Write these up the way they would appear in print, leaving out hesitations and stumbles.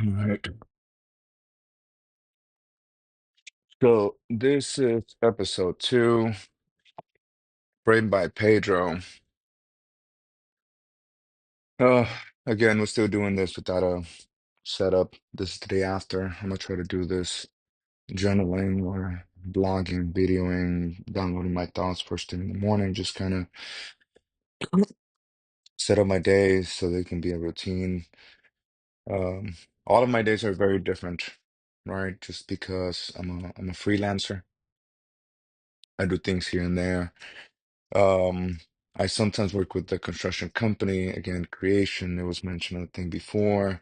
All right. So this is episode two, written by Pedro. Uh, Again, we're still doing this without a setup. This is the day after. I'm gonna try to do this journaling or blogging, videoing, downloading my thoughts first thing in the morning, just kind of set up my days so they can be a routine. Um, all of my days are very different, right? Just because I'm a freelancer. I do things here and there. Um, I sometimes work with the construction company, again, creation, it was mentioned, I think, before.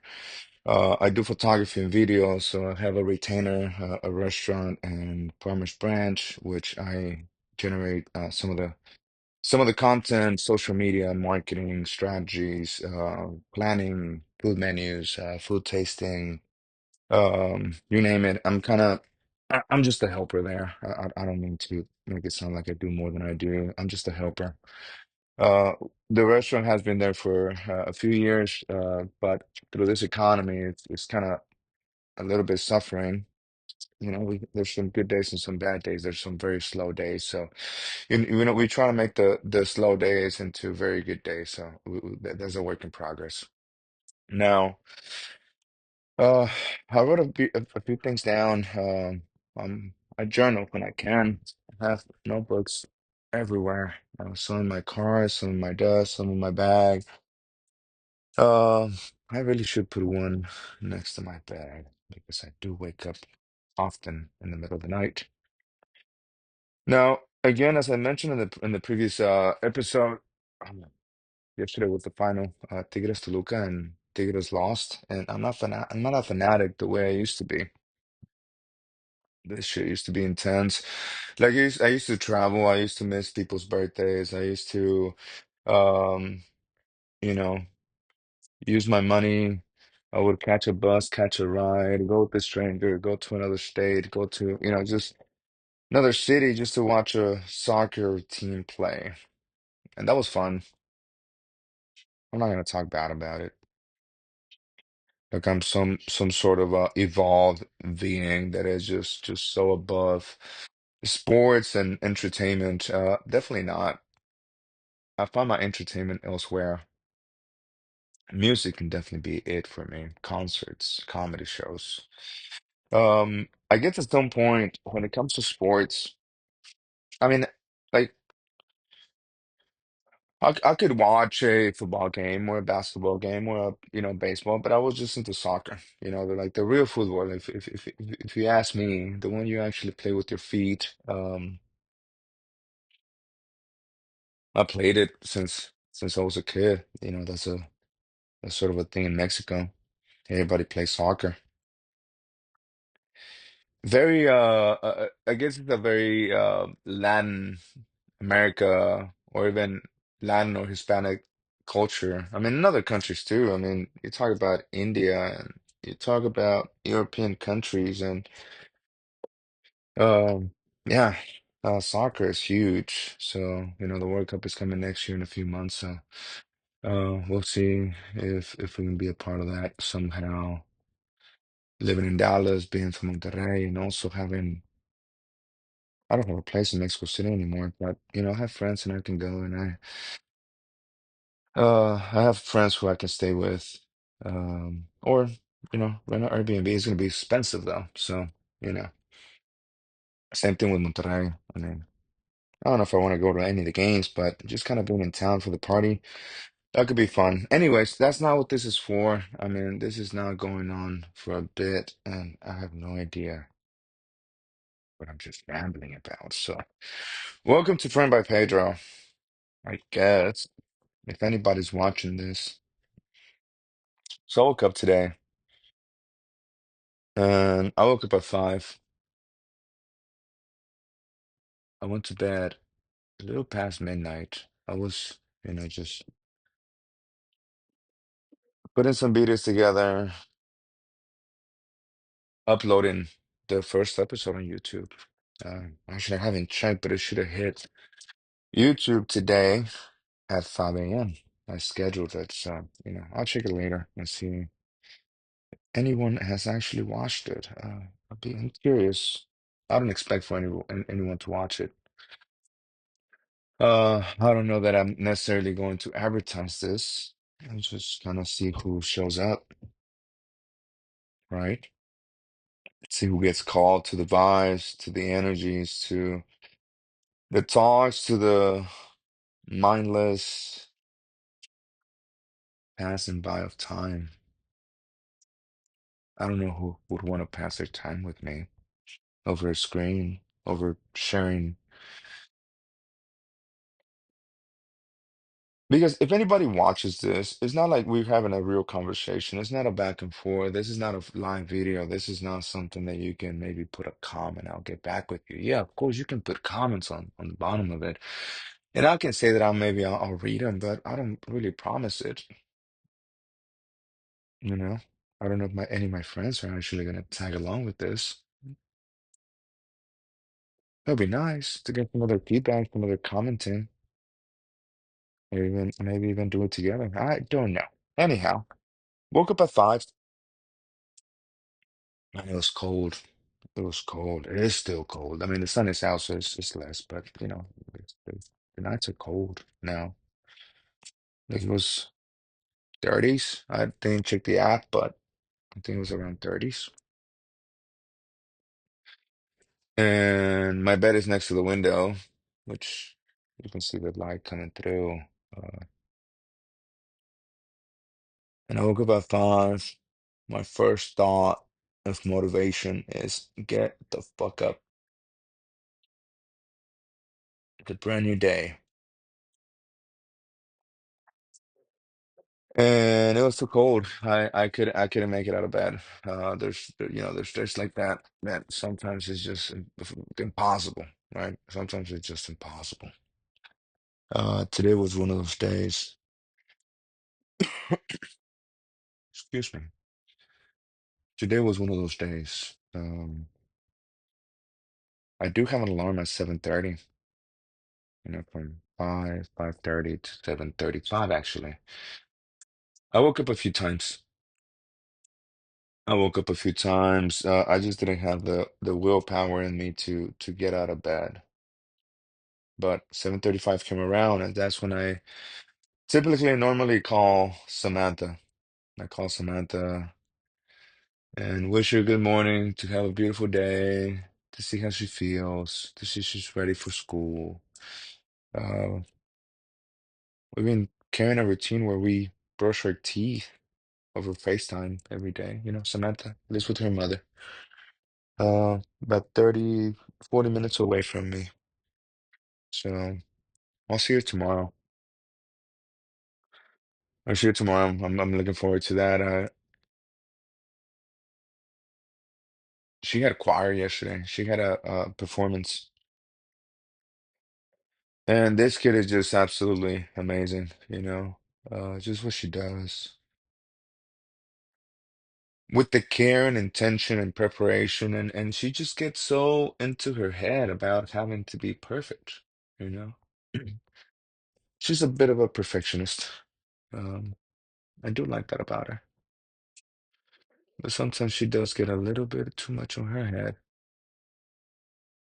I do photography and video, so I have a retainer, a restaurant and farmers branch, which I generate some of the content, social media, marketing strategies, planning, food menus, food tasting, you name it. I'm just a helper there. I don't mean to make it sound like I do more than I do. I'm just a helper. Uh, the restaurant has been there for a few years, but through this economy, it's kind of a little bit suffering. There's some good days and some bad days. There's some very slow days. So, we try to make the slow days into very good days. So there's a work in progress. Now, uh, I wrote a few things down. I journal when I can. I have notebooks everywhere. Some in my car, some in my desk, some in my bag. I really should put one next to my bed because I do wake up often in the middle of the night. Now, again, as I mentioned in the previous episode, um, yesterday was the final Tigres Toluca and Tigres lost, and I'm not a fanatic the way I used to be. This shit used to be intense. Like I used to travel, I used to miss people's birthdays, I used to um, you know. use my money. I would catch a bus, catch a ride, go with a stranger, go to another state, go to, just another city just to watch a soccer team play. And that was fun. I'm not gonna talk bad about it. Like I'm some sort of evolved being that is just so above sports and entertainment. Definitely not. I find my entertainment elsewhere. Music can definitely be it for me. Concerts, comedy shows. I guess at some point when it comes to sports, I mean, like I could watch a football game or a basketball game or baseball, but I was just into soccer. The real football. If you ask me, the one you actually play with your feet. I played it since I was a kid. That's sort of a thing in Mexico. Everybody plays soccer. Very I guess it's a very Latin America or even Latin or Hispanic culture. I mean, in other countries too. I mean, you talk about India and you talk about European countries and um yeah, soccer is huge. So, the World Cup is coming next year in a few months. So we'll see if we can be a part of that somehow. Living in Dallas, being from Monterrey, and also having I don't have a place in Mexico City anymore, but I have friends and I can go and I have friends who I can stay with. Or rent an Airbnb is gonna be expensive though. So, you know, same thing with Monterrey. I mean, I don't know if I want to go to any of the games, but just kind of being in town for the party, that could be fun. Anyways, that's not what this is for. I mean, this is now going on for a bit, and I have no idea what I'm just rambling about. So, welcome to Friend by Pedro. I guess if anybody's watching this. So I woke up today and I woke up at 5. I went to bed a little past midnight. I was, just putting some videos together, uploading the first episode on YouTube. Actually, I haven't checked, but it should have hit YouTube today at 5 a.m. I scheduled it, so I'll check it later and see. anyone has actually watched it. I'm curious. I don't expect for anyone to watch it. I don't know that I'm necessarily going to advertise this. I'm just gonna see who shows up, right? See who gets called to the vibes, to the energies, to the talks, to the mindless passing by of time. I don't know who would want to pass their time with me over a screen, over sharing. Because if anybody watches this, it's not like we're having a real conversation. It's not a back and forth. This is not a live video. This is not something that you can maybe put a comment. I'll get back with you. Yeah, of course you can put comments on the bottom of it, and I can say that I'll read them, but I don't really promise it. You know, I don't know if any of my friends are actually gonna tag along with this. That'd be nice to get some other feedback, some other commenting, or even maybe even do it together. I don't know. Anyhow, woke up at 5. And it was cold. It was cold. It is still cold. I mean, the sun is out, so it's less, but the nights are cold now. Like it was 30s. I didn't check the app, but I think it was around 30s. And my bed is next to the window, which you can see the light coming through. Uh, and I woke up at 5. My first thought of motivation is get the fuck up. It's a brand new day. And it was too cold. I couldn't make it out of bed. There's like that sometimes it's just impossible, right? Sometimes it's just impossible. Today was one of those days. Excuse me. Today was one of those days. I do have an alarm at 7:30, from 5:30 to 7:35 actually. I woke up a few times. I woke up a few times. I just didn't have the willpower in me to get out of bed. But 7:35 came around, and that's when I typically normally call Samantha. I call Samantha and wish her good morning, to have a beautiful day, to see how she feels, to see if she's ready for school. Uh, we've been carrying a routine where we brush our teeth over FaceTime every day. Samantha lives with her mother, about 30, 40 minutes away from me. So I'll see her tomorrow. I'll see her tomorrow. I'm looking forward to that. She had choir yesterday. She had a performance. And this kid is just absolutely amazing, just what she does. With the care and intention and preparation, and she just gets so into her head about having to be perfect, you know. She's a bit of a perfectionist. Um, I do like that about her. But sometimes she does get a little bit too much on her head,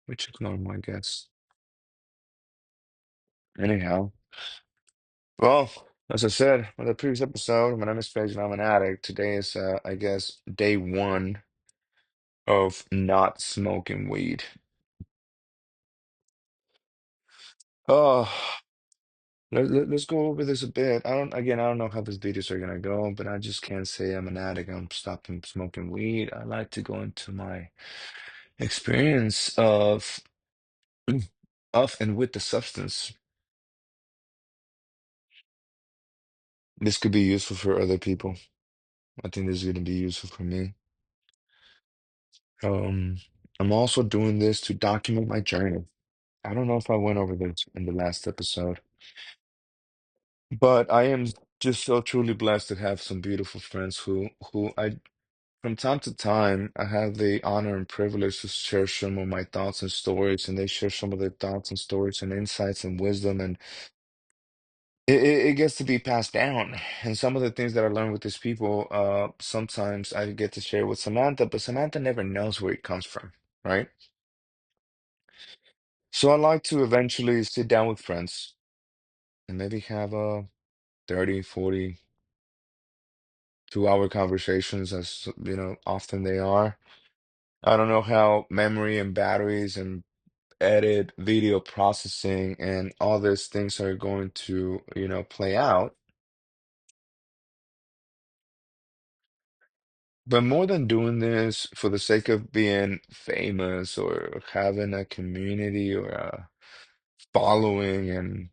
which is normal, I guess. Anyhow. Well, as I said in the previous episode, my name is Pedro and I'm an addict. Today is, I guess, day one of not smoking weed. Oh, let's go over this a bit. I don't know how these videos are gonna go, but I just can't say I'm an addict. I'm stopping smoking weed. I like to go into my experience of and with the substance. This could be useful for other people. I think this is gonna be useful for me. Um, I'm also doing this to document my journey. I don't know if I went over this in the last episode, but I am just so truly blessed to have some beautiful friends who I from time to time I have the honor and privilege to share some of my thoughts and stories, and they share some of their thoughts and stories and insights and wisdom, it gets to be passed down. And some of the things that I learned with these people, sometimes I get to share with Samantha, but Samantha never knows where it comes from, right? So I like to eventually sit down with friends and maybe have a 30, 40, 2 hour conversations, as you know, often they are. I don't know how memory and batteries and edit, video processing, and all these things are going to, play out. But more than doing this for the sake of being famous or having a community or a following and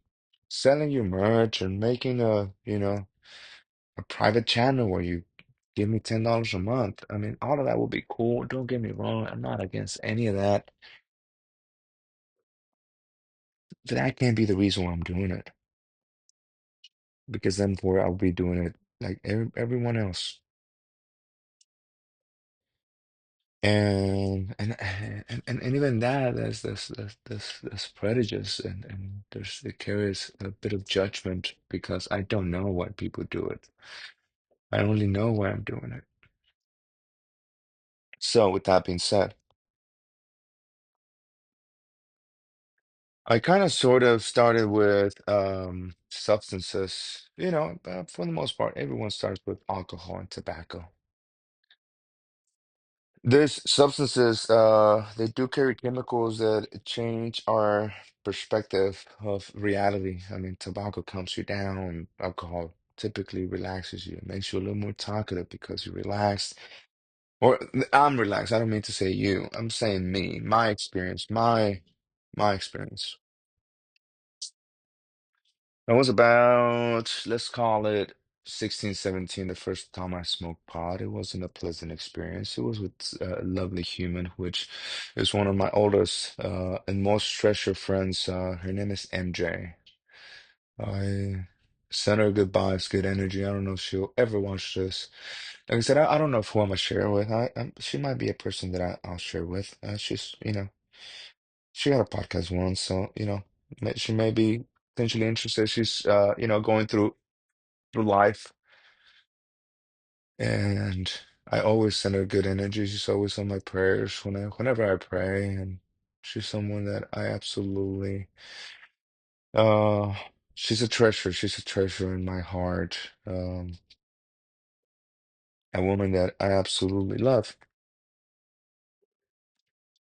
selling your merch and making a private channel where you give me $10 a month. I mean, all of that would be cool. Don't get me wrong. I'm not against any of that. But that can't be the reason why I'm doing it. Because then for I'll be doing it like everyone else. And even that, that's prejudice, and it carries a bit of judgment because I don't know why people do it. I only know why I'm doing it. So with that being said, I kind of sort of started with substances, for the most part, everyone starts with alcohol and tobacco. There's substances, they do carry chemicals that change our perspective of reality. I mean, tobacco calms you down, alcohol typically relaxes you, makes you a little more talkative because you're relaxed. Or I'm relaxed. I don't mean to say you. I'm saying me, my experience, my experience. I was about, let's call it 16, 17, the first time I smoked pot. It wasn't a pleasant experience. It was with a lovely human, which is one of my oldest and most treasured friends. Her name is MJ. I sent her good vibes, good energy. I don't know if she'll ever watch this. Like I said, I don't know who I'm gonna share with. She might be a person that I'll share with. She got a podcast once, so she may be potentially interested. She's going through life, and I always send her good energy. She's always on my prayers whenever I pray, and she's someone that I absolutely uh she's a treasure. She's a treasure in my heart. A woman that I absolutely love.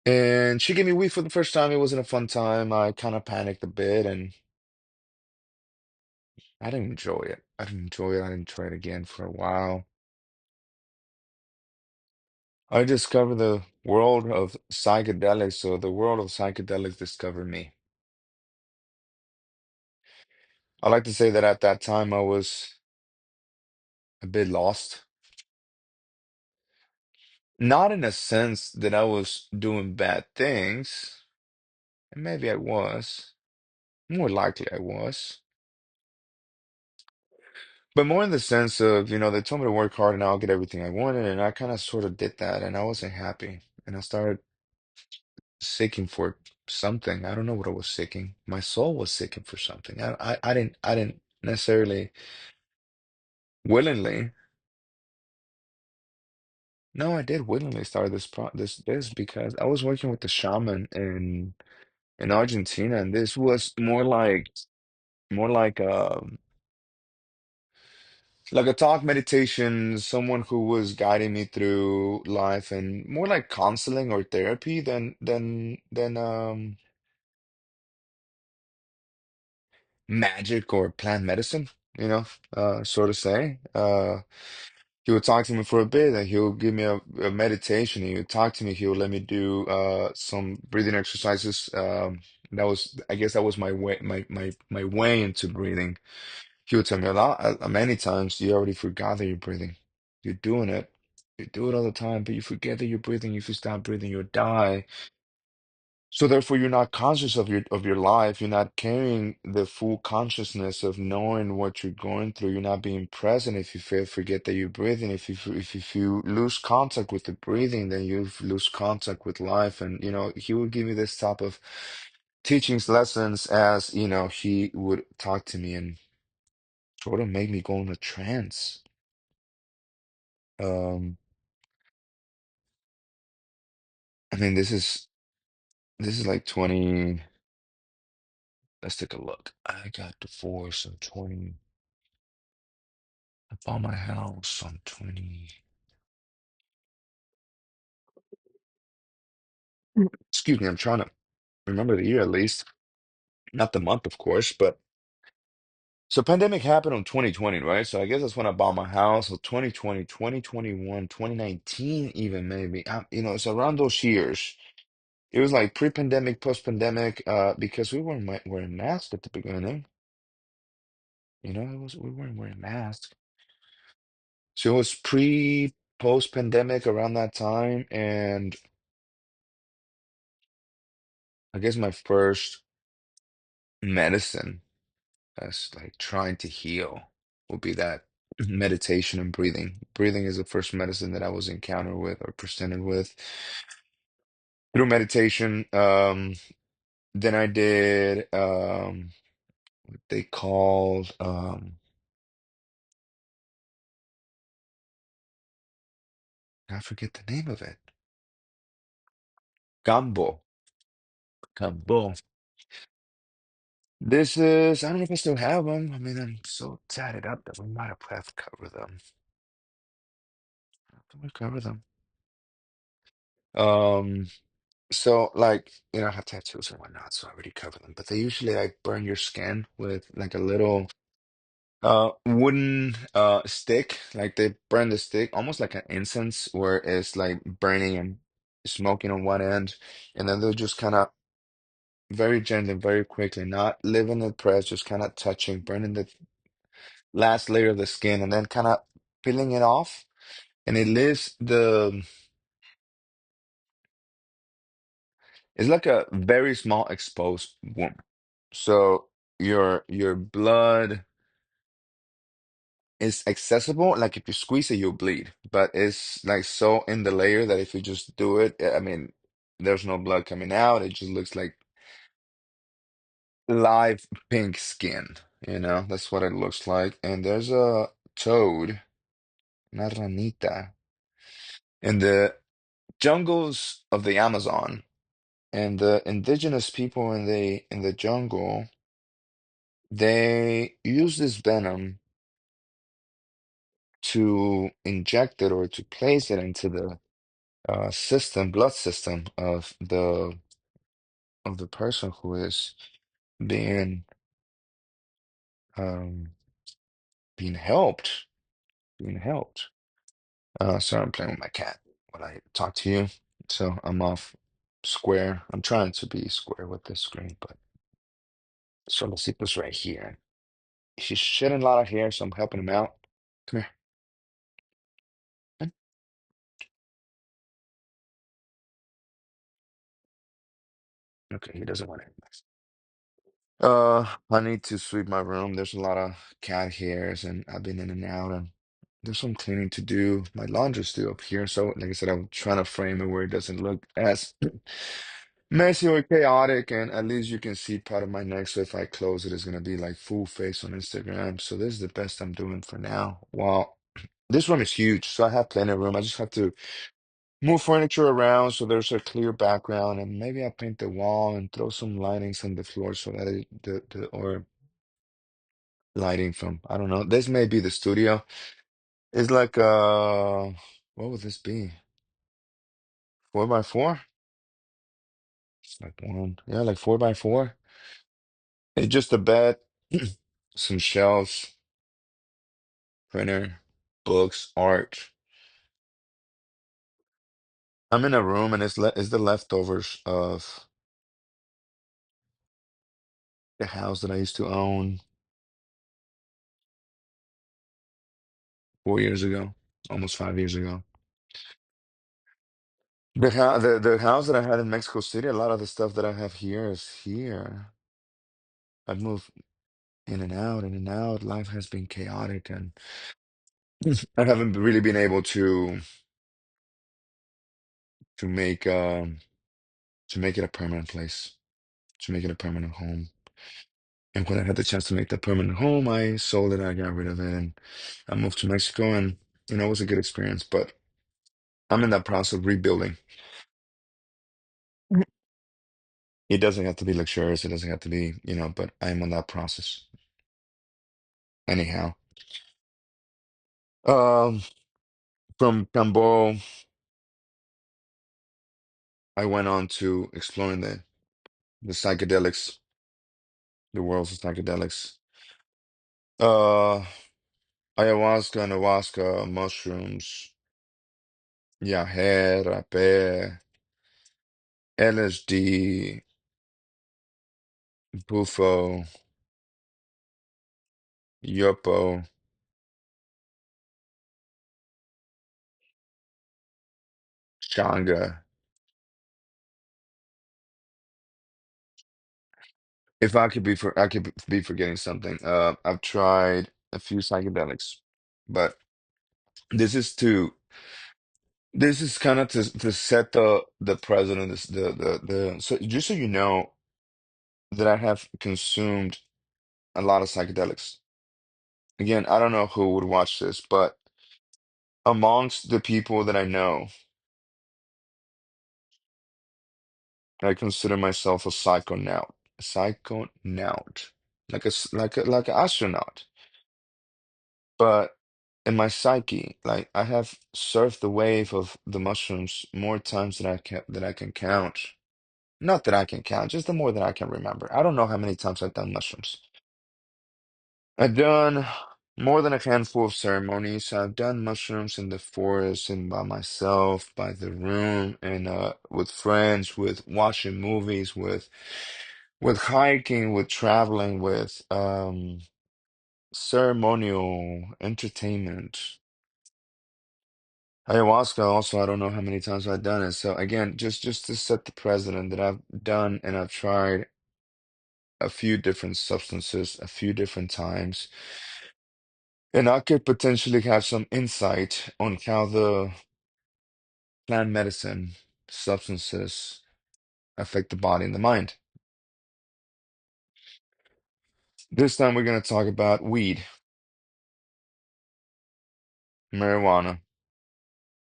And she gave me weed for the first time. It wasn't a fun time. I kind of panicked a bit, and I didn't enjoy it. I didn't enjoy it. I didn't try it again for a while. I discovered the world of psychedelics, so the world of psychedelics discovered me. I like to say that at that time I was a bit lost. Not in a sense that I was doing bad things, and maybe I was. More likely I was. But more in the sense of, they told me to work hard and I'll get everything I wanted, and I kind of sort of did that, and I wasn't happy. And I started seeking for something. I don't know what I was seeking. My soul was seeking for something. I didn't necessarily willingly. No, I did willingly start this because I was working with the shaman in Argentina, and this was more like like a talk meditation, someone who was guiding me through life, and more like counseling or therapy than magic or plant medicine, so to say. He would talk to me for a bit, and he'll give me a meditation. He would talk to me. He would let me do some breathing exercises. I guess that was my way into breathing. He would tell me a lot, many times, you already forgot that you're breathing. You're doing it. You do it all the time, but you forget that you're breathing. If you stop breathing, you'll die. So therefore, you're not conscious of your life. You're not carrying the full consciousness of knowing what you're going through. You're not being present if you forget that you're breathing. If you lose contact with the breathing, then you lose contact with life. And he would give me this type of teachings, lessons as he would talk to me. sort of made me go into trance. Um, I mean, this is like 20. Let's take a look. I got divorced in 20. I bought my house on 20. Excuse me, I'm trying to remember the year at least. Not the month, of course, but so pandemic happened in 2020, right? So I guess that's when I bought my house. So 2020, 2021, 2019, even maybe. It's around those years. It was like pre-pandemic, post-pandemic, because we weren't wearing masks at the beginning. We weren't wearing masks. So it was post-pandemic around that time, and I guess my first medicine that's like trying to heal would be that meditation and breathing. Breathing is the first medicine that I was encountered with or presented with through meditation. Then I did what they called I forget the name of it. Gambo. Gambo. I don't know if I still have them. I mean, I'm so tatted up that we might have to cover them. Can we cover them? Um, so like, I have tattoos and whatnot, so I already cover them. But they usually like burn your skin with like a little wooden stick. Like they burn the stick almost like an incense where it's like burning and smoking on one end, and then they'll just kind of very gently, very quickly, not leaving it pressed, just kind of touching, burning the last layer of the skin, and then kind of peeling it off. And it leaves it's like a very small exposed wound. So your blood is accessible. Like if you squeeze it, you'll bleed. But it's like so in the layer that if you just do it, I mean, there's no blood coming out. It just looks like live pink skin. That's what it looks like. And there's a toad, una ranita, in the jungles of the Amazon. And the indigenous people in the jungle, they use this venom to inject it or to place it into the blood system of the person who is being um, being helped, being helped. Sorry, I'm playing with my cat when I talk to you, so I'm off square. I'm trying to be square with this screen, but Solicitos right here. He's shedding a lot of hair, so I'm helping him out. Come here. Come. Okay, he doesn't want it. I need to sweep my room. There's a lot of cat hairs, and I've been in and out, and there's some cleaning to do. My laundry's still up here, so like I said, I'm trying to frame it where it doesn't look as messy or chaotic, and at least you can see part of my neck. So if I close it, it's gonna be like full face on Instagram. So this is the best I'm doing for now. Well, this room is huge, so I have plenty of room. I just have to move furniture around so there's a clear background, and maybe I paint the wall and throw some lightings on the floor so that or lighting from, I don't know. This may be the studio. It's like what would this be? 4x4? It's like one, yeah, like 4x4. It's just a bed, some shelves, printer, books, art. I'm in a room and it's the leftovers of the house that I used to own 4 years ago, almost 5 years ago. The house that I had in Mexico City, a lot of the stuff that I have here is here. I've moved in and out, in and out. Life has been chaotic, and I haven't really been able to make to make it a permanent place, to make it a permanent home. And when I had the chance to make that permanent home, I sold it, I got rid of it, and I moved to Mexico, and it was a good experience. But I'm in that process of rebuilding. Mhm. It doesn't have to be luxurious, it doesn't have to be, but I'm on that process. Anyhow. Um, from Cambo, I went on to exploring the psychedelics, the worlds of psychedelics. Uh, ayahuasca, mushrooms, yahe, rapé, LSD, bufo, yopo, shanga. If I could be forgetting something. I've tried a few psychedelics, but this is to this is kind of to set the precedent, the so just so you know that I have consumed a lot of psychedelics. Again, I don't know who would watch this, but amongst the people that I know, I consider myself a psychonaut. A psychonaut. Like an astronaut. But in my psyche, like I have surfed the wave of the mushrooms more times than I can count. Not that I can count, just the more than I can remember. I don't know how many times I've done mushrooms. I've done more than a handful of ceremonies. I've done mushrooms in the forest and by myself, by the room, and with friends, with watching movies, with hiking, with traveling, with ceremonial entertainment. Ayahuasca also, I don't know how many times I've done it. So again, just to set the precedent that I've done and I've tried a few different substances a few different times. And I could potentially have some insight on how the plant medicine substances affect the body and the mind. This time we're going to talk about weed, marijuana,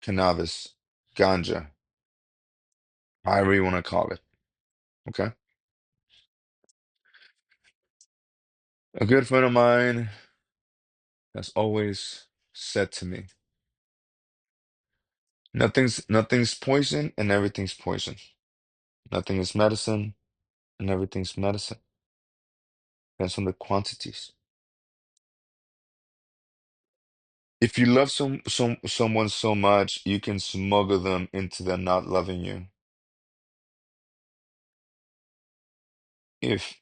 cannabis, ganja, however you want to call it. Okay? A good friend of mine has always said to me, nothing's poison and everything's poison. Nothing is medicine and everything's medicine. Depends on the quantities. If you love someone so much, you can smuggle them into them not loving you. If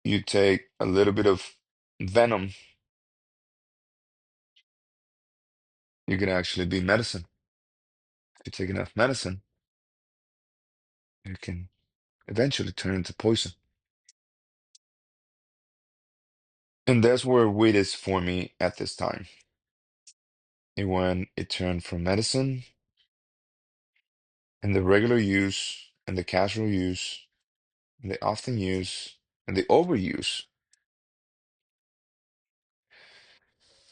you take a little bit of venom, you can actually be medicine. If you take enough medicine, you can eventually turn into poison. And that's where weed is for me at this time. And when it turned from medicine and the regular use and the casual use and the often use and the overuse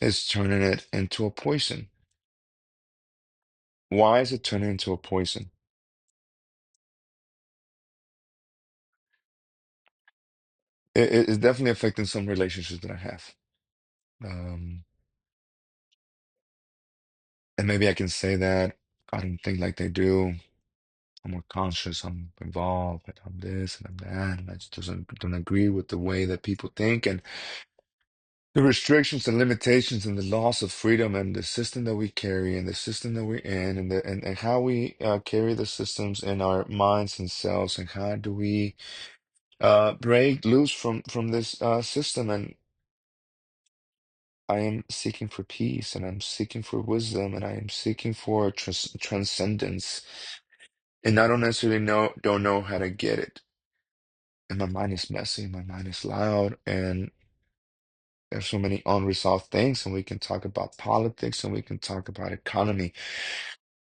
is turning it into a poison. Why is it turning into a poison? It's definitely affecting some relationships that I have. Um, and maybe I can say that I don't think like they do. I'm more conscious, I'm involved, and I'm this and I'm that, and I just don't agree with the way that people think and the restrictions and limitations and the loss of freedom and the system that we carry and the system that we're in and how we carry the systems in our minds and selves and how do we break loose from this system. And I am seeking for peace and I'm seeking for wisdom and I am seeking for transcendence. And I don't necessarily don't know how to get it. And my mind is messy, my mind is loud, and there's so many unresolved things. And we can talk about politics and we can talk about economy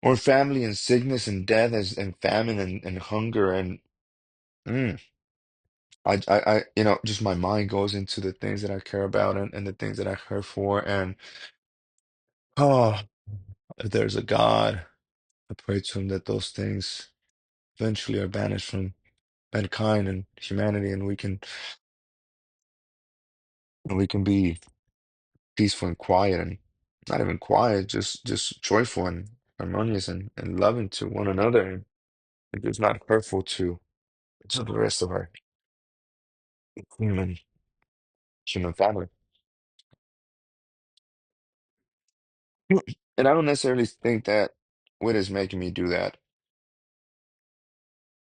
or family and sickness and death and famine and hunger. And mm, just my mind goes into the things that I care about and the things that I care for. And oh, if there's a God, I pray to him that those things eventually are banished from mankind and humanity, and we can be peaceful and quiet, and not even quiet, just joyful and harmonious and loving to one another, and just not hurtful to the rest of our human human family. And I don't necessarily think that what is making me do that.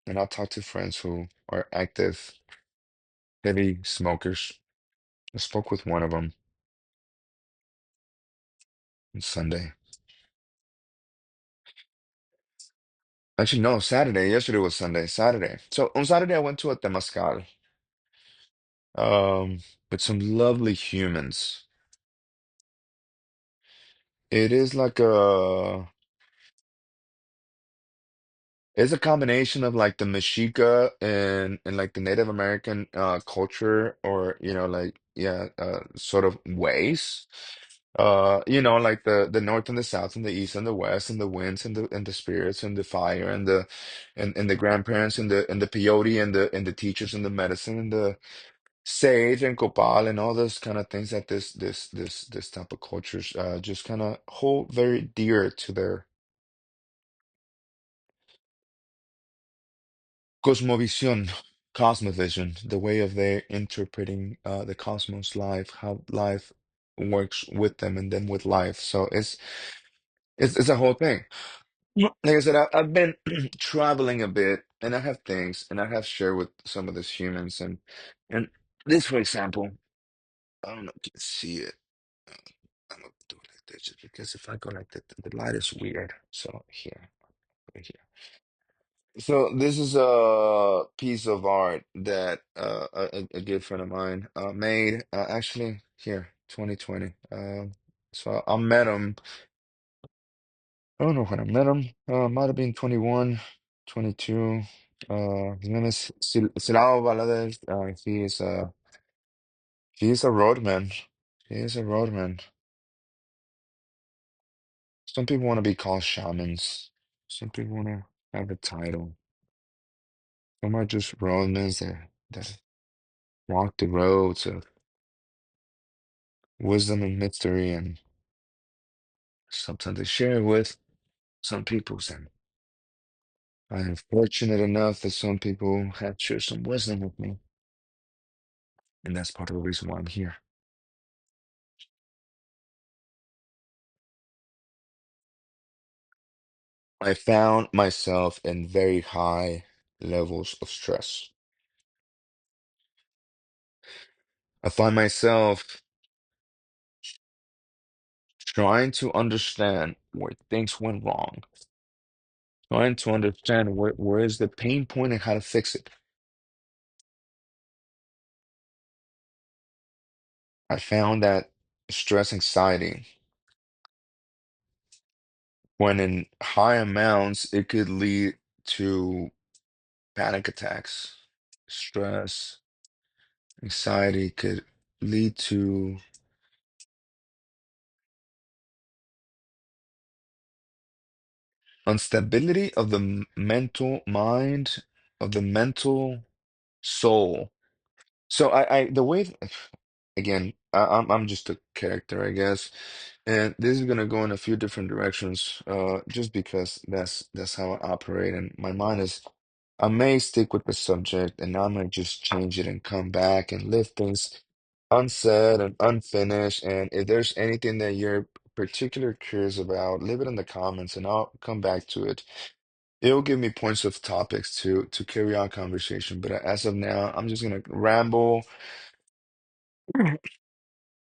And I'll talk to friends who are active, heavy smokers. I spoke with one of them on Sunday. Actually, no, Saturday. Yesterday was Sunday. Saturday. So on Saturday, I went to a temazcal, um, with some lovely humans. It is like it's a combination of like the Mexica and like the Native American culture, or like, yeah, sort of ways. Like the north and the south and the east and the west and the winds and the spirits and the fire and the grandparents and the peyote and the teachers and the medicine and the sage and copal and all those kind of things that this type of cultures just kind of hold very dear to their cosmovision, cosmovision, the way of their interpreting the cosmos, life, how life works with them and then with life. So it's a whole thing. Like I said, I've been traveling a bit, and I have things, and I have shared with some of these humans, and this, for example, I don't know if you can see it. Uh, I'm gonna do it like this, just because if I go like that, the light is weird. So here, right here. So this is a piece of art that a good friend of mine made. Actually, here, 2020. So I met him. I don't know when I met him. Might have been 21, 22. His name is Silao Valadez. He is a roadman. He is a roadman. Some people want to be called shamans. Some people want to have a title. Some are just roadmen that walk the roads of wisdom and mystery, and sometimes they share it with some people. And I am fortunate enough that some people have shared some wisdom with me, and that's part of the reason why I'm here. I found myself in very high levels of stress. I find myself trying to understand where things went wrong, trying to understand where is the pain point and how to fix it. I found that stress anxiety, when in high amounts, it could lead to panic attacks. Stress, anxiety could lead to instability of the mental mind, of the mental soul. So the way, again, I'm just a character, I guess, and this is gonna go in a few different directions, just because that's how I operate, and my mind is. I may stick with the subject, and I might just change it and come back and leave things unsaid and unfinished. And if there's anything that you're particularly curious about, leave it in the comments, and I'll come back to it. It'll give me points of topics to carry on conversation. But as of now, I'm just gonna ramble.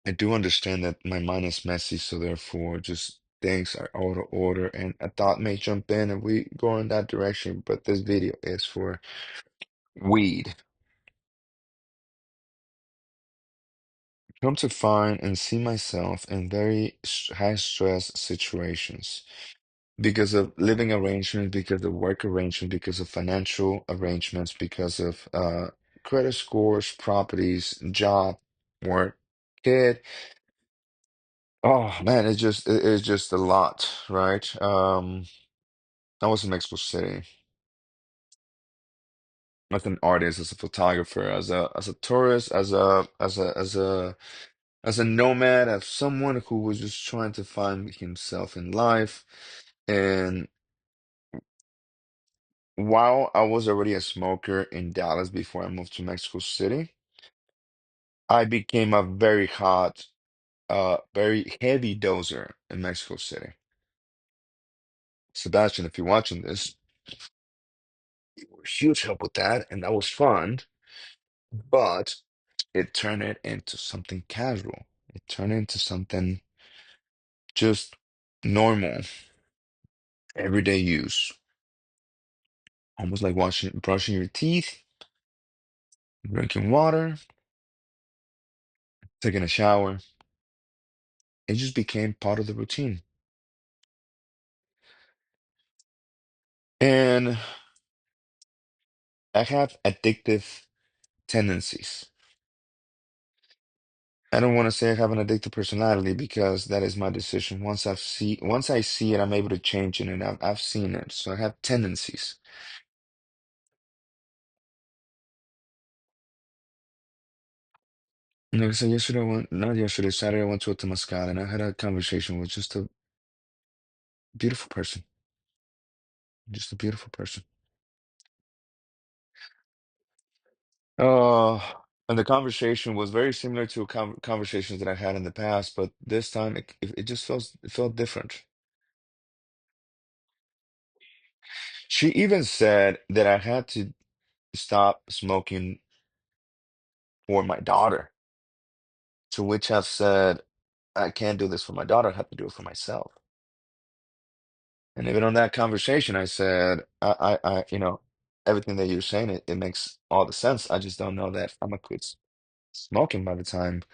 I do understand that my mind is messy, so therefore, just things are out of order, and a thought may jump in, and we go in that direction. But this video is for weed. Come to find and see myself in very high stress situations because of living arrangements, because of work arrangements, because of financial arrangements, because of credit scores, properties, job, work, kid. Oh man, it's just a lot, right? I was in Mexico City as an artist, as a photographer, as a tourist, as a nomad, as someone who was just trying to find himself in life. And while I was already a smoker in Dallas before I moved to Mexico City, I became a very heavy dozer in Mexico City. Sebastian, if you're watching this, you were a huge help with that, and that was fun, but it turned it into something casual. It turned into something just normal, everyday use, almost like brushing your teeth, drinking water, taking a shower. It just became part of the routine. And I have addictive tendencies. I don't want to say I have an addictive personality because that is my decision. Once I see it, I'm able to change it, and I've seen it. So I have tendencies. Like I said yesterday, not yesterday, Saturday, I went to a Temazcal and I had a conversation with just a beautiful person. Just a beautiful person. Uh, and the conversation was very similar to conversations that I had in the past, but this time it just it felt different. She even said that I had to stop smoking for my daughter, to which I've said, I can't do this for my daughter, I have to do it for myself. And even on that conversation, I said, everything that you're saying, it makes all the sense. I just don't know that I'm gonna quit smoking by the time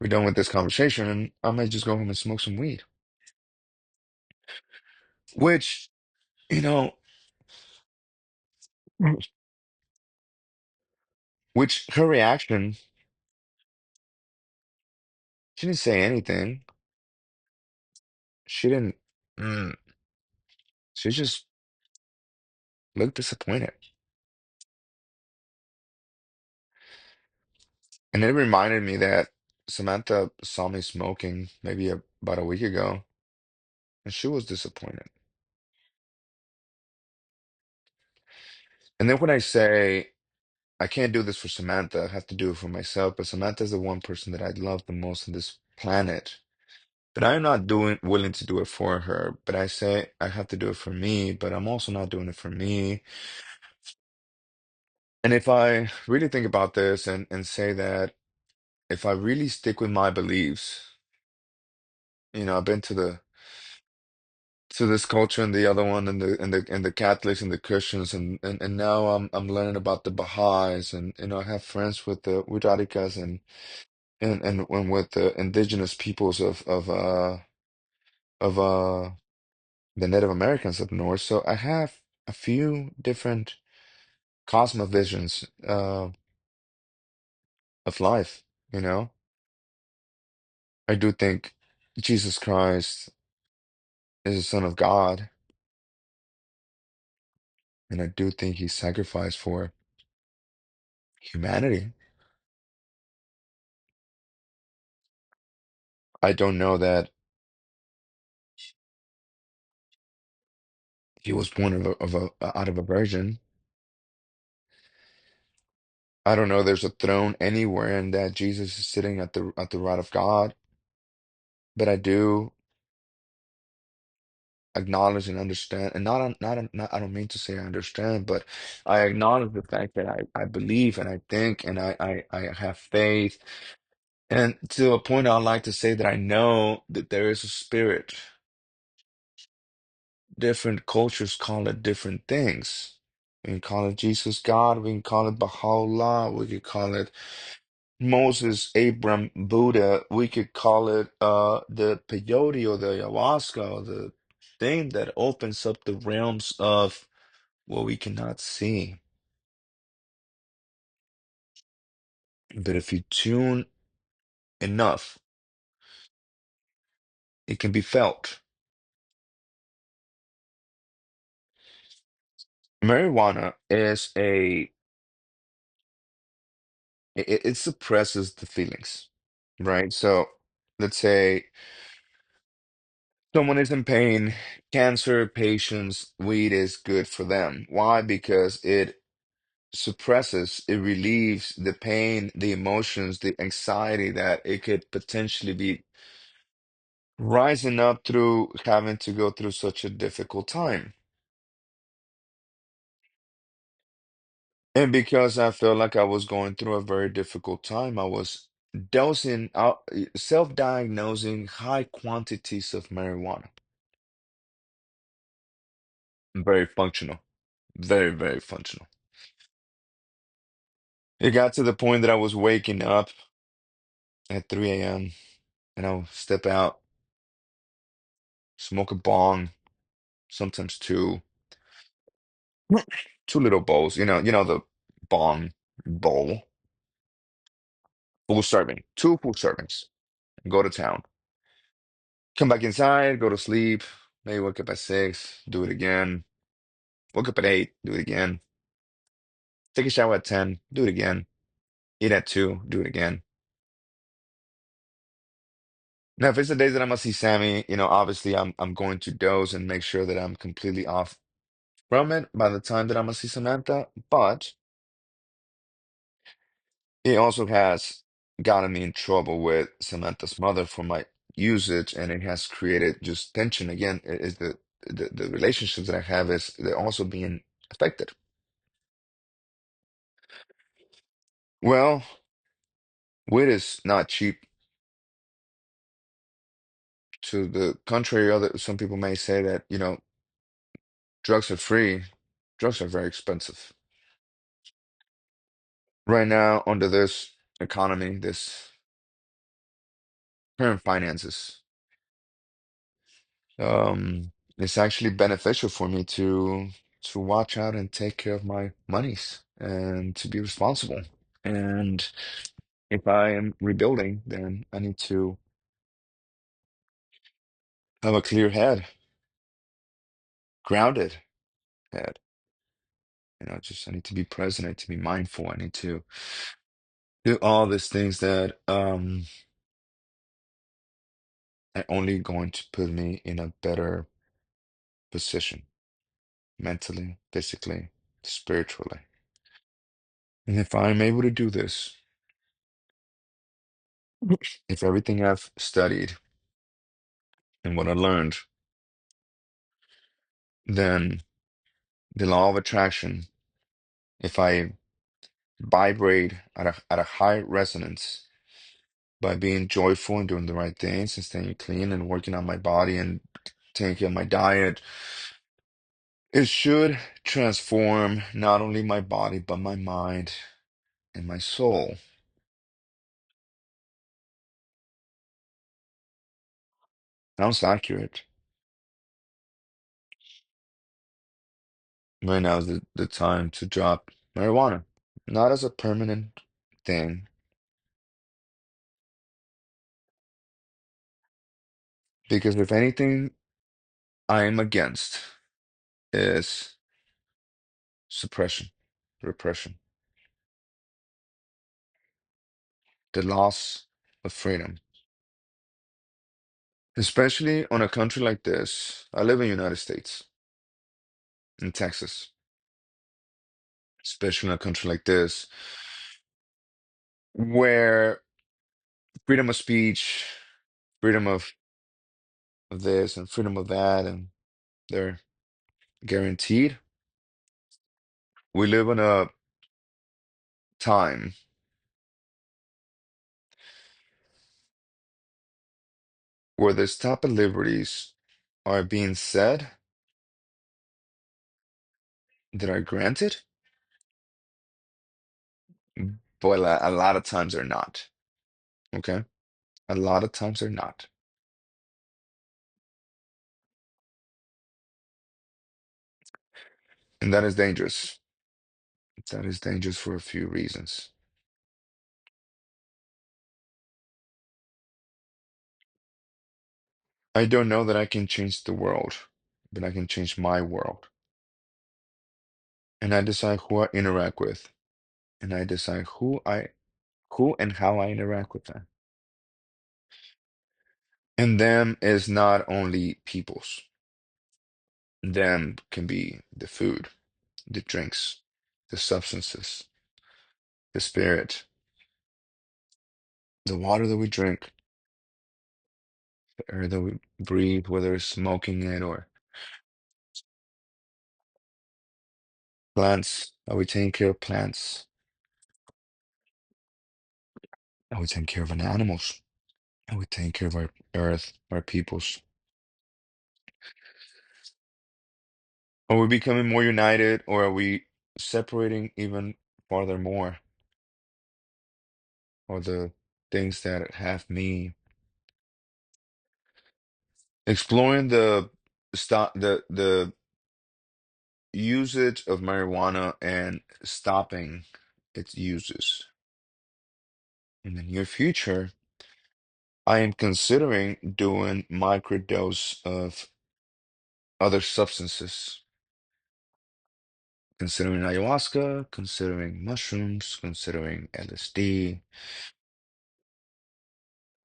we're done with this conversation, and I might just go home and smoke some weed. Which, you know, which her reaction, she didn't say anything. She didn't, mm, she just looked disappointed. And it reminded me that Samantha saw me smoking maybe about a week ago, and she was disappointed. And then when I say I can't do this for Samantha, I have to do it for myself, but Samantha is the one person that I love the most on this planet. But I'm not doing willing to do it for her. But I say I have to do it for me, but I'm also not doing it for me. And if I really think about this and say that if I really stick with my beliefs, I've been to this culture and the other one and the Catholics and the Christians and now I'm learning about the Baha'is and I have friends with the Wixáricas and with the indigenous peoples of the Native Americans up north. So I have a few different cosmovisions of life, you know. I do think Jesus Christ is the Son of God, and I do think he sacrificed for humanity. I don't know that he was born out of a virgin. I don't know there's a throne anywhere and that Jesus is sitting at the right of God, but I do acknowledge and understand, and not I don't mean to say I understand, but I acknowledge the fact that I believe and I think and I have faith, and to a point I like to say that I know that there is a spirit. Different cultures call it different things. We can call it Jesus God, we can call it Bahá'u'lláh, we could call it Moses, Abram, Buddha, we could call it the peyote or the ayahuasca or the thing that opens up the realms of what we cannot see. But if you tune enough, it can be felt. Marijuana is it suppresses the feelings, right? So let's say someone is in pain, cancer patients, weed is good for them. Why? Because it suppresses, it relieves the pain, the emotions, the anxiety that it could potentially be rising up through having to go through such a difficult time. And because I felt like I was going through a very difficult time, I was dosing out, self-diagnosing high quantities of marijuana. Very functional. Very, very functional. It got to the point that I was waking up at 3 a.m. and I would step out, smoke a bong, sometimes two little bowls, the bong bowl, full serving, two full servings, go to town. Come back inside, go to sleep, maybe wake up at 6, do it again. Wake up at 8, do it again. Take a shower at 10, do it again. Eat at 2, do it again. Now, if it's the days that I'm gonna see Sammy, obviously I'm going to dose and make sure that I'm completely off from it by the time that I'm gonna see Samantha. But it also has gotten me in trouble with Samantha's mother for my usage, and it has created just tension again. Is the relationships that I have is they're also being affected. Well, weed is not cheap. To the contrary, other some people may say that, drugs are free. Drugs are very expensive. Right now, under this economy, this current finances, it's actually beneficial for me to watch out and take care of my monies and to be responsible. And if I am rebuilding, then I need to have a clear head, grounded head. Just I need to be present, I need to be mindful, I need to do all these things that are only going to put me in a better position mentally, physically, spiritually. And if I'm able to do this, if everything I've studied and what I learned, then the law of attraction, if I vibrate at a high resonance by being joyful and doing the right things and staying clean and working on my body and taking care of my diet, it should transform not only my body, but my mind and my soul. Sounds accurate. Right now is the time to drop marijuana. Not as a permanent thing, because if anything I am against is suppression, repression, the loss of freedom. Especially on a country like this. I live in the United States, in Texas. Especially in a country like this, where freedom of speech, freedom of this and freedom of that, and they're guaranteed. We live in a time where this type of liberties are being said that are granted, but a lot of times they're not. Okay? A lot of times they're not. And that is dangerous. That is dangerous for a few reasons. I don't know that I can change the world, but I can change my world. And I decide who I interact with, and I decide who and how I interact with them. And them is not only people's. Them can be the food, the drinks, the substances, the spirit, the water that we drink, the air that we breathe, whether it's smoking it or plants. Are we taking care of plants? Are we taking care of our animals? Are we taking care of our earth, our peoples? Are we becoming more united, or are we separating even farther more? Or the things that have me exploring the stop the usage of marijuana and stopping its uses. In the near future, I am considering doing microdose of other substances, considering ayahuasca, considering mushrooms, considering LSD.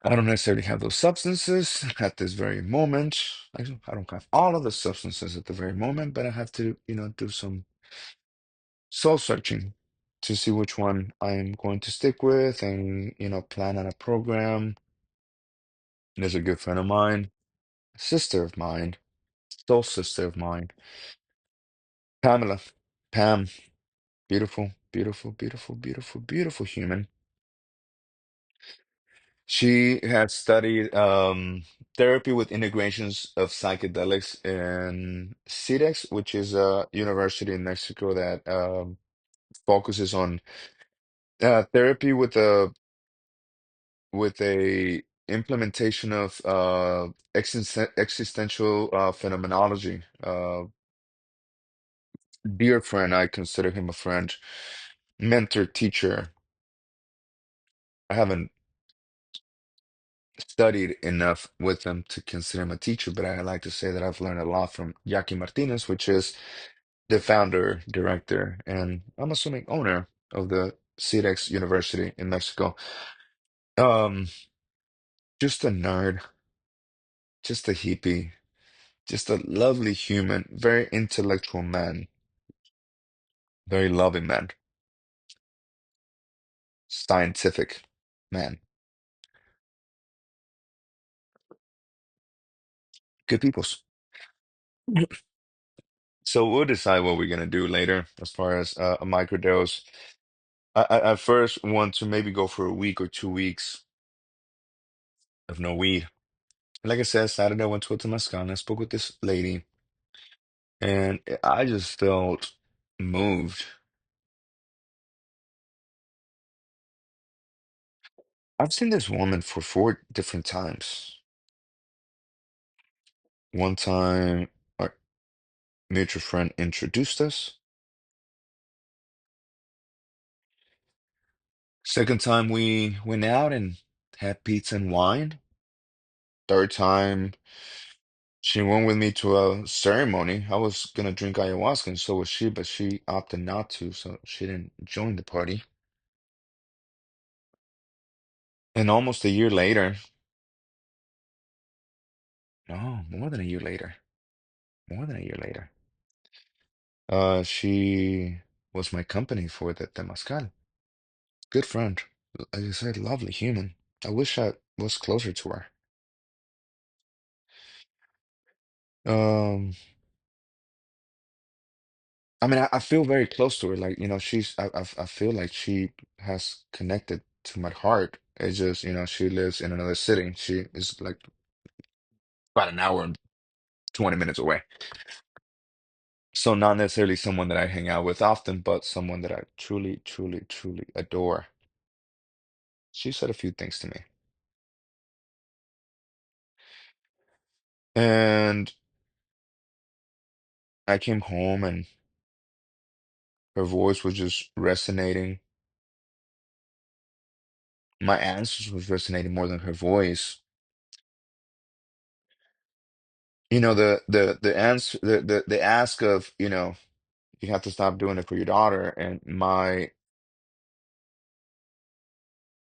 I don't necessarily have those substances at this very moment. I don't have all of the substances at the very moment, but I have to, do some soul searching to see which one I'm going to stick with and, plan on a program. There's a good friend of mine, a sister of mine, soul sister of mine, Pamela. Pam, beautiful, beautiful, beautiful, beautiful, beautiful human. She has studied therapy with integrations of psychedelics in CEDEX, which is a university in Mexico that focuses on therapy with a implementation of existential phenomenology. Dear friend, I consider him a friend, mentor, teacher. I haven't studied enough with him to consider him a teacher, but I like to say that I've learned a lot from Yaki Martinez, which is the founder, director, and I'm assuming owner of the CEDEX University in Mexico. Um, just a nerd, just a hippie, just a lovely human, very intellectual man, very loving man, scientific man, good peoples. So we'll decide what we're gonna do later as far as a microdose. I first want to maybe go for a week or 2 weeks of no weed. Like I said, Saturday I went to a Temazcal and I spoke with this lady, and I just felt moved. I've seen this woman for 4 different times. One time, our mutual friend introduced us. Second time, we went out and had pizza and wine. Third time, she went with me to a ceremony. I was gonna drink ayahuasca, and so was she, but she opted not to, so she didn't join the party. And almost a year later, no, more than a year later, more than a year later, she was my company for the Temazcal. Good friend. As I said, lovely human. I wish I was closer to her. Um, I mean, I feel very close to her. Like, I feel like she has connected to my heart. It's just, she lives in another city. She is like about an hour and 20 minutes away. So not necessarily someone that I hang out with often, but someone that I truly, truly, truly adore. She said a few things to me. And I came home and her voice was just resonating. My answers was resonating more than her voice. the answer, the ask of, you have to stop doing it for your daughter, and my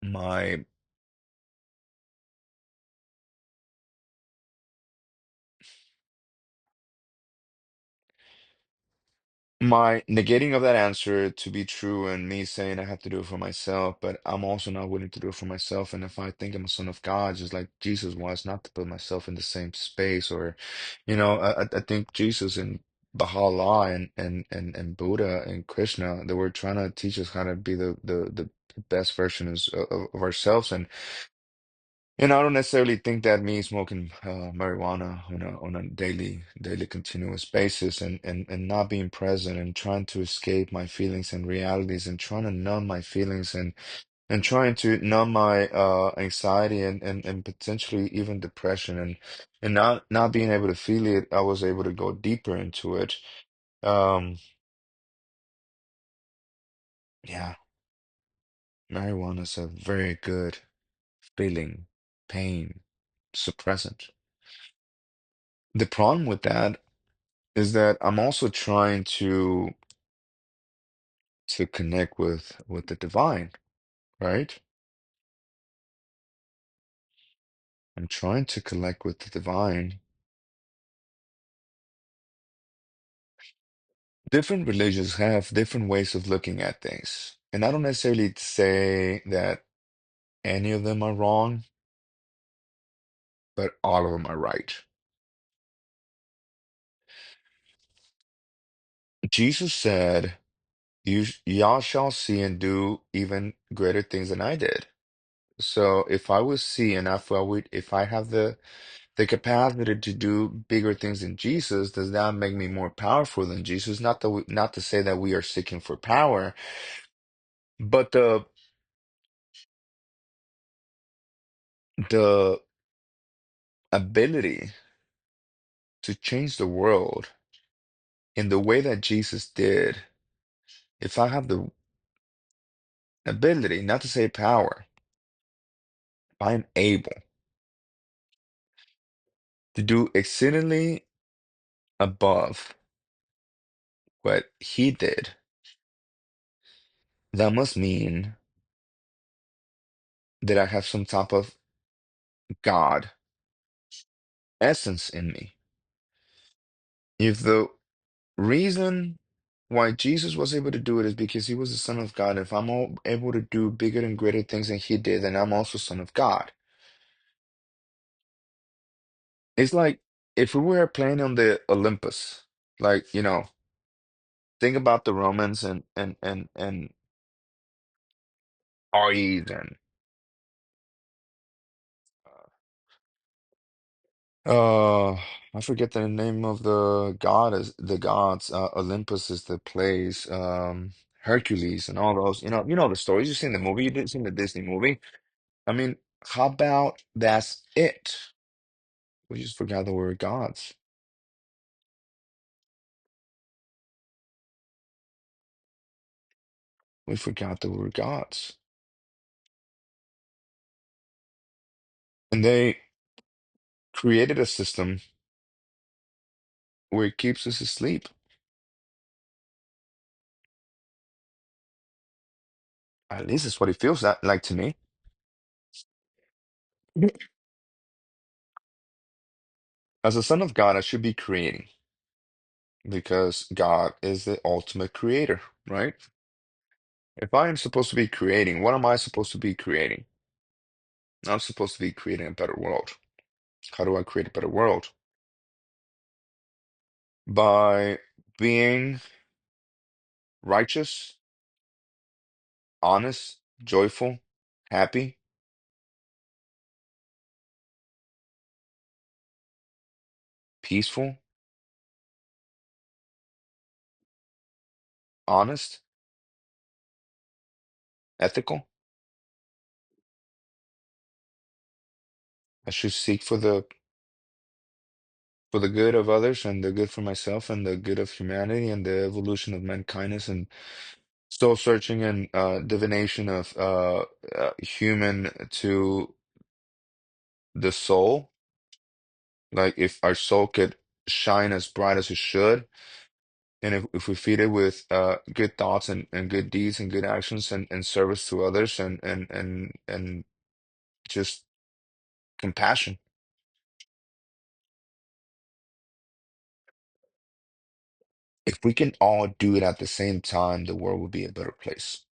my negating of that answer to be true, and me saying I have to do it for myself, but I'm also not willing to do it for myself. And if I think I'm a son of God, just like Jesus was, not to put myself in the same space, or, I think Jesus and Baha'u'lláh and Buddha and Krishna, they were trying to teach us how to be the best versions of ourselves. And I don't necessarily think that me smoking marijuana on a daily continuous basis, and not being present and trying to escape my feelings and realities, and trying to numb my feelings, and trying to numb my anxiety, and potentially even depression, and not being able to feel it, I was able to go deeper into it. Um, yeah, marijuana is a very good feeling, pain suppressant. The problem with that is that I'm also trying to connect with the divine, right? I'm trying to connect with the divine. Different religions have different ways of looking at things. And I don't necessarily say that any of them are wrong, but all of them are right. Jesus said, y'all shall see and do even greater things than I did. So if I was see, and if I have the capacity to do bigger things than Jesus, does that make me more powerful than Jesus? Not to say that we are seeking for power, but the ability to change the world in the way that Jesus did. If I have the ability, not to say power, if I am able to do exceedingly above what he did, that must mean that I have some type of God essence in me. If the reason why Jesus was able to do it is because he was the Son of God. If I'm able to do bigger and greater things than he did, then I'm also Son of God. It's like if we were playing on the Olympus, like, think about the Romans and Ares and uh I forget the name of the god, is the gods. Olympus is the place. Hercules and all those. You know the stories. You've seen the movie. You didn't see the Disney movie. I mean, how about that's it? We just forgot the word gods. We forgot the word gods. And they created a system where it keeps us asleep. At least it's what it feels like to me. As a son of God, I should be creating because God is the ultimate creator, right? If I am supposed to be creating, what am I supposed to be creating? I'm supposed to be creating a better world. How do I create a better world? By being righteous, honest, joyful, happy, peaceful, honest, ethical. I should seek for the good of others, and the good for myself, and the good of humanity, and the evolution of mankindness, and soul searching, and divination of human to the soul. Like if our soul could shine as bright as it should, and if we feed it with good thoughts and good deeds and good actions and service to others and just compassion, if we can all do it at the same time, the world would be a better place.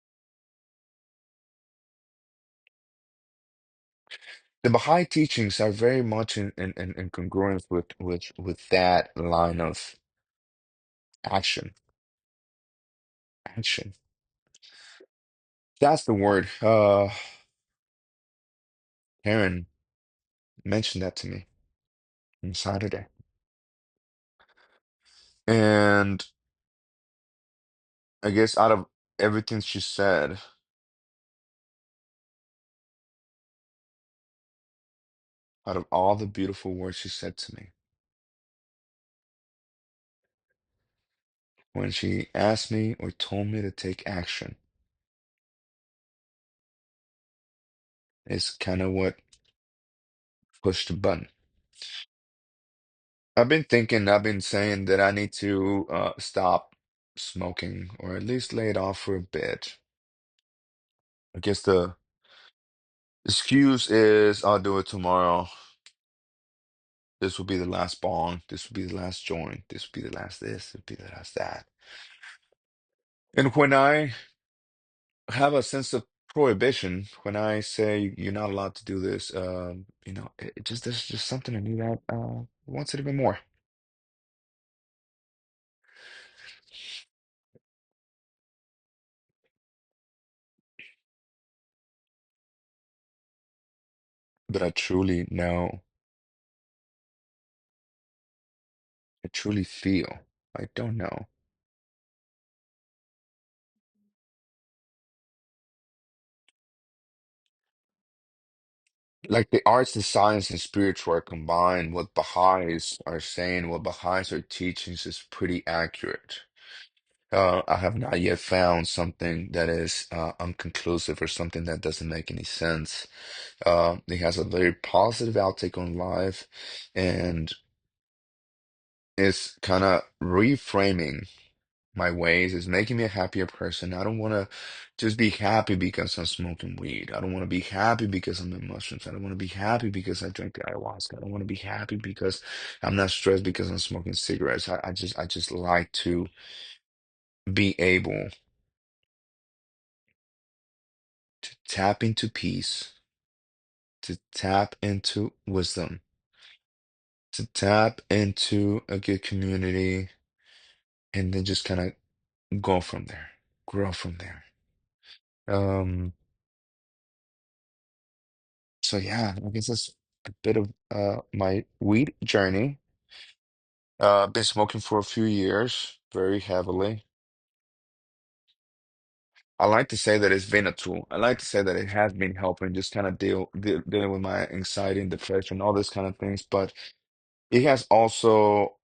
The Baha'i teachings are very much in congruence with that line of action. Action. That's the word. Karen mentioned that to me on Saturday. And I guess out of everything she said, out of all the beautiful words she said to me, when she asked me or told me to take action, is kind of what pushed the button. I've been saying that I need to stop smoking or at least lay it off for a bit. I guess the excuse is I'll do it tomorrow. This will be the last bong. This will be the last joint. This will be the last this. This will be the last that. And when I have a sense of prohibition, when I say you're not allowed to do this, it just there's just something in me that wants it even more. But I truly know, I truly feel, I don't know. Like the arts, the science, and spiritual are combined. What Baha'is are saying, what Baha'is are teaching is pretty accurate. I have not yet found something that is unconclusive or something that doesn't make any sense. It has a very positive outtake on life and is kind of reframing my ways. It's making me a happier person. I don't want to just be happy because I'm smoking weed. I don't want to be happy because I'm in mushrooms. I don't want to be happy because I drink ayahuasca. I don't want to be happy because I'm not stressed because I'm smoking cigarettes. I just like to be able to tap into peace, to tap into wisdom, to tap into a good community, and then just kind of go from there, grow from there. Um, so yeah, I guess that's a bit of my weed journey. Been smoking for a few years, very heavily. I like to say that it's been a tool. I like to say that it has been helping just kind of dealing with my anxiety and depression, all this kind of things. But it has also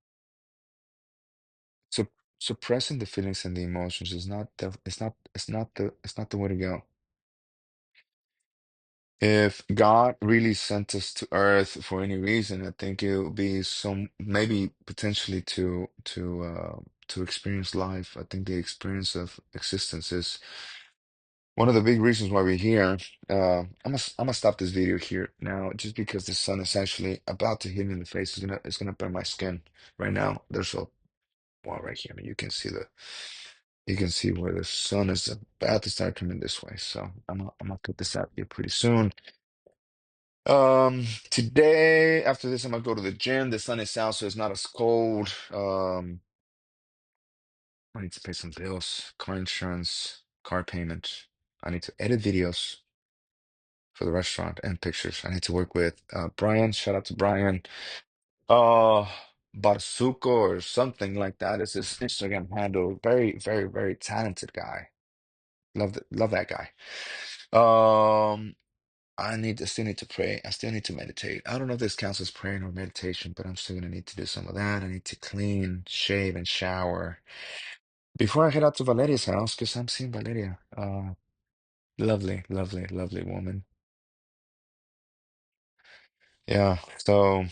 sup suppressing the feelings and the emotions is not it's not the way to go. If God really sent us to Earth for any reason, I think it would be some maybe potentially to experience life. I think the experience of existence is one of the big reasons why we're here. I'm gonna stop this video here now, just because the sun is actually about to hit me in the face. It's gonna burn my skin right now. There's a wall right here. I mean, you can see where the sun is about to start coming this way. So I'm gonna put this out here pretty soon. Today, after this, I'm gonna go to the gym. The sun is out, so it's not as cold. I need to pay some bills, car insurance, car payment. I need to edit videos for the restaurant and pictures. I need to work with Brian. Shout out to Brian. Uh, Barsuko or something like that is his Instagram handle. Very, very, very talented guy. Love that guy. Um, I still need to pray. I still need to meditate. I don't know if this counts as praying or meditation, but I'm still gonna need to do some of that. I need to clean, shave, and shower before I head out to Valeria's house because I'm seeing Valeria. Lovely, lovely, lovely woman. Yeah. So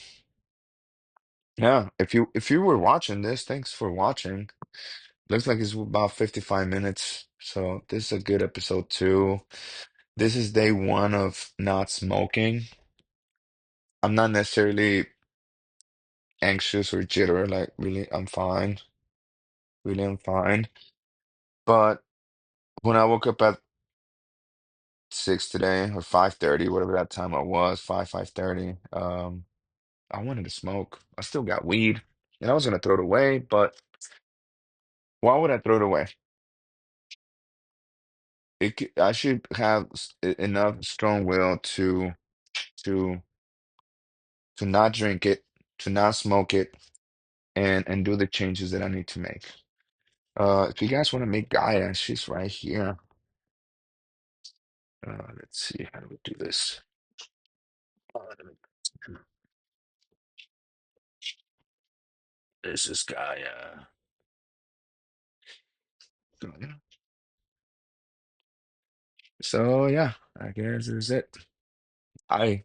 Yeah, if you were watching this, thanks for watching. Looks like it's about 55 minutes. So this is a good episode too. This is day one of not smoking. I'm not necessarily anxious or jitter, like really, I'm fine. Really, I'm fine. But when I woke up at 6 today or 5:30, whatever that time I was, 5:30, I wanted to smoke. I still got weed, and I was gonna throw it away, but why would I throw it away? I should have enough strong will to to not drink it, to not smoke it, and do the changes that I need to make. If you guys want to make Gaia, she's right here. Let's see, how do we do this? This is Gaia. So yeah, I guess this is it. Bye.